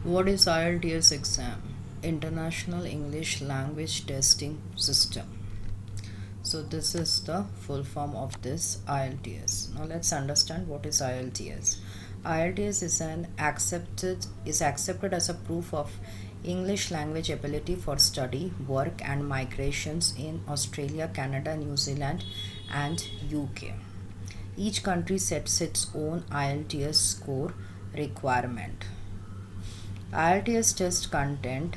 What is IELTS exam? International English Language Testing System. So this is the full form of this IELTS. Now let's understand what is IELTS. IELTS is accepted as a proof of English language ability for study, work and migrations in Australia, Canada, New Zealand and UK. Each country sets its own IELTS score requirement. IELTS test content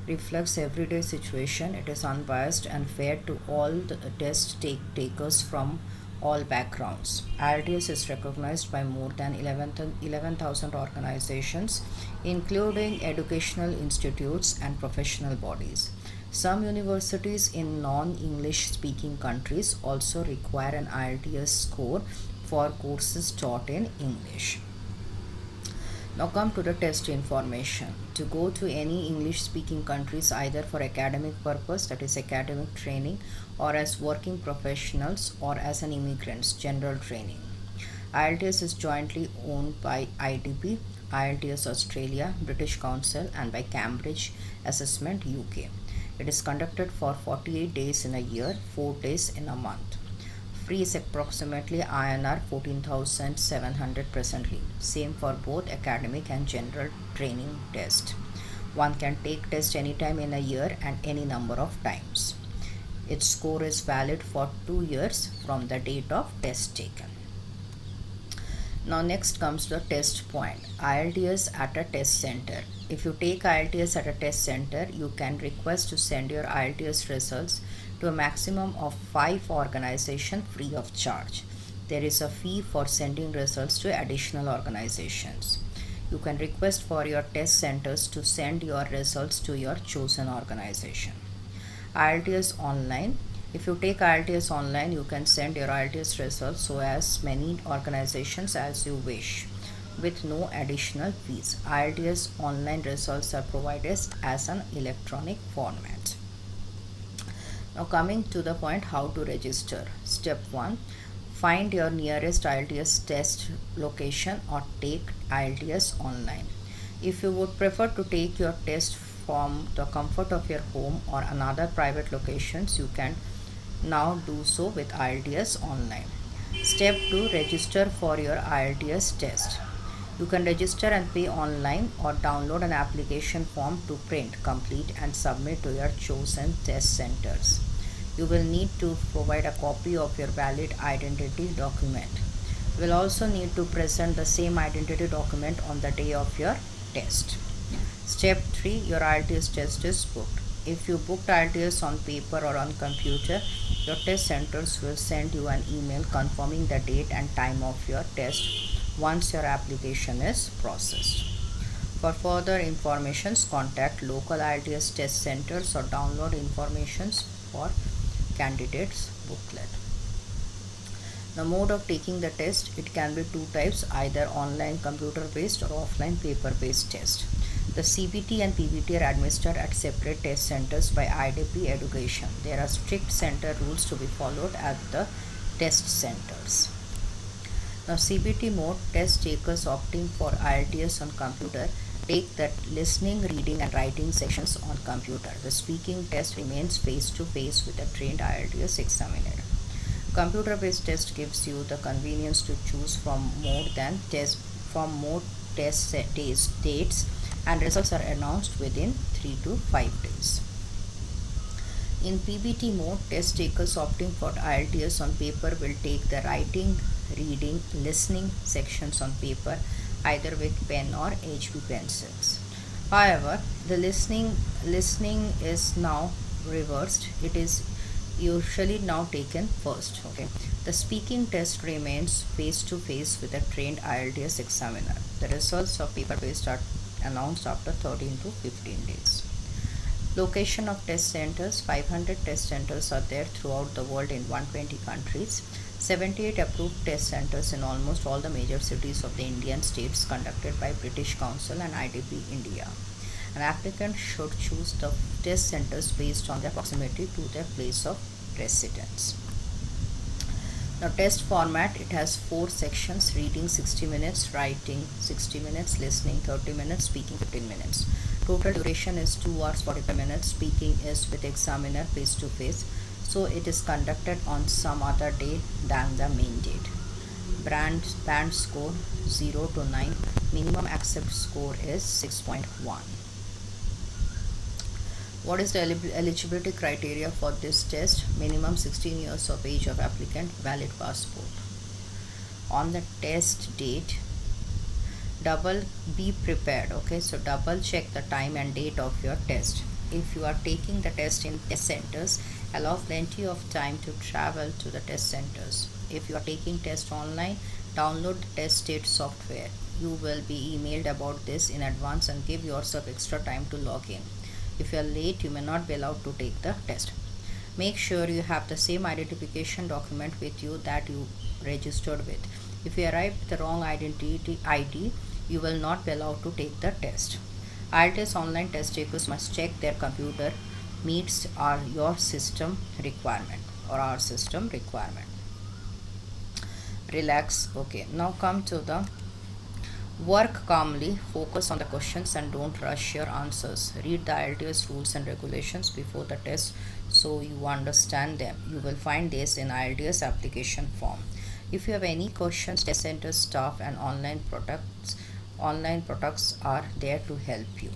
reflects everyday situation. It is unbiased and fair to all the test takers from all backgrounds. IELTS is recognized by more than 11,000 organizations, including educational institutes and professional bodies. Some universities in non-English speaking countries also require an IELTS score for courses taught in English. Now come to the test information. To go to any English speaking countries either for academic purpose, that is academic training, or as working professionals or as an immigrant's general training. IELTS is jointly owned by IDP, IELTS Australia, British Council and by Cambridge Assessment UK. It is conducted for 48 days in a year, 4 days in a month. Fee is approximately INR 14,700 presently. Same for both academic and general training test. One can take test anytime in a year and any number of times. Its score is valid for 2 years from the date of test taken. Now next comes the test point. IELTS at a test center. If you take IELTS at a test center, you can request to send your IELTS results to a maximum of 5 organizations free of charge. There is a fee for sending results to additional organizations. You can request for your test centers to send your results to your chosen organization. IELTS online. If you take IELTS online, you can send your IELTS results to as many organizations as you wish with no additional fees. IELTS online results are provided as an electronic format. Now coming to the point how to register. Step 1. Find your nearest IELTS test location or take IELTS online. If you would prefer to take your test from the comfort of your home or another private locations, you can now do so with IELTS online. Step 2. Register for your IELTS test. You can register and pay online or download an application form to print, complete and submit to your chosen test centers. You will need to provide a copy of your valid identity document. You will also need to present the same identity document on the day of your test. Step 3. Your IELTS test is booked. If you booked IELTS on paper or on computer, your test centers will send you an email confirming the date and time of your test once your application is processed. For further information, contact local IELTS test centers or download information for candidates booklet. The mode of taking the test, it can be 2 types, either online computer based or offline paper based test. The CBT and PBT are administered at separate test centers by IDP Education. There are strict center rules to be followed at the test centers. Now CBT mode, test takers opting for IELTS on computer take the listening, reading and writing sections on computer. The speaking test remains face to face with a trained IELTS examiner. Computer based test gives you the convenience to choose from more test dates and results are announced within 3 to 5 days. In PBT mode, test takers opting for IELTS on paper will take the writing, reading, listening sections on paper either with pen or HB pencils. However, the listening is now reversed. It is usually now taken first. The speaking test remains face to face with a trained IELTS examiner. The results of paper based are announced after 13 to 15 days. Location of test centers. 500 test centers are there throughout the world in 120 countries. 78 approved test centers in almost all the major cities of the Indian states conducted by British Council and IDP India. An applicant should choose the test centers based on their proximity to their place of residence. Now test format, it has 4 sections: reading 60 minutes, writing 60 minutes, listening 30 minutes, speaking 15 minutes. Total duration is 2 hours 45 minutes. Speaking is with examiner face to face, so it is conducted on some other day than the main date. Band score 0 to 9. Minimum accept score is 6.1. What is the eligibility criteria for this test? Minimum 16 years of age of applicant, valid passport. On the test date, double be prepared. Okay, so double check the time and date of your test. If you are taking the test in test centers, allow plenty of time to travel to the test centers. If you are taking test online, download the test date software. You will be emailed about this in advance and give yourself extra time to log in. If you are late, you may not be allowed to take the test. Make sure you have the same identification document with you that you registered with. If you arrive with the wrong identity ID, you will not be allowed to take the test. IELTS online test takers must check their computer meets your system requirement or our system requirement. Relax. Okay, now come to the work calmly, focus on the questions and don't rush your answers. Read the IELTS rules and regulations before the test so you understand them. You will find this in IELTS application form. If you have any questions, test center staff and online products are there to help you.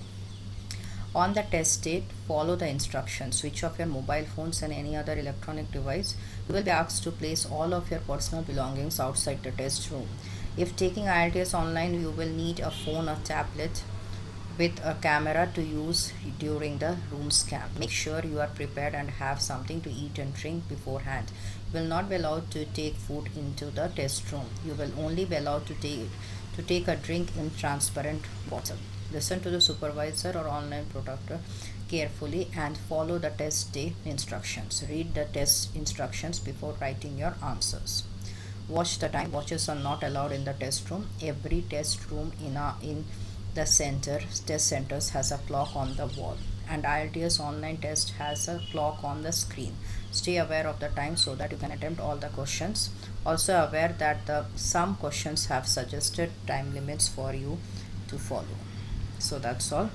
On the test date, follow the instructions. Switch off your mobile phones and any other electronic device. You will be asked to place all of your personal belongings outside the test room. If taking IELTS online, you will need a phone or tablet with a camera to use during the room scan. Make sure you are prepared and have something to eat and drink beforehand. You will not be allowed to take food into the test room. You will only be allowed to take a drink in transparent bottle. Listen to the supervisor or online protector carefully and follow the test day instructions. Read the test instructions before writing your answers. Watch the time. Watches are not allowed in the test room. Every test room in the test centers has a clock on the wall, and IELTS online test has a clock on the screen. Stay aware of the time so that you can attempt all the questions. Also aware that some questions have suggested time limits for you to follow. So that's all.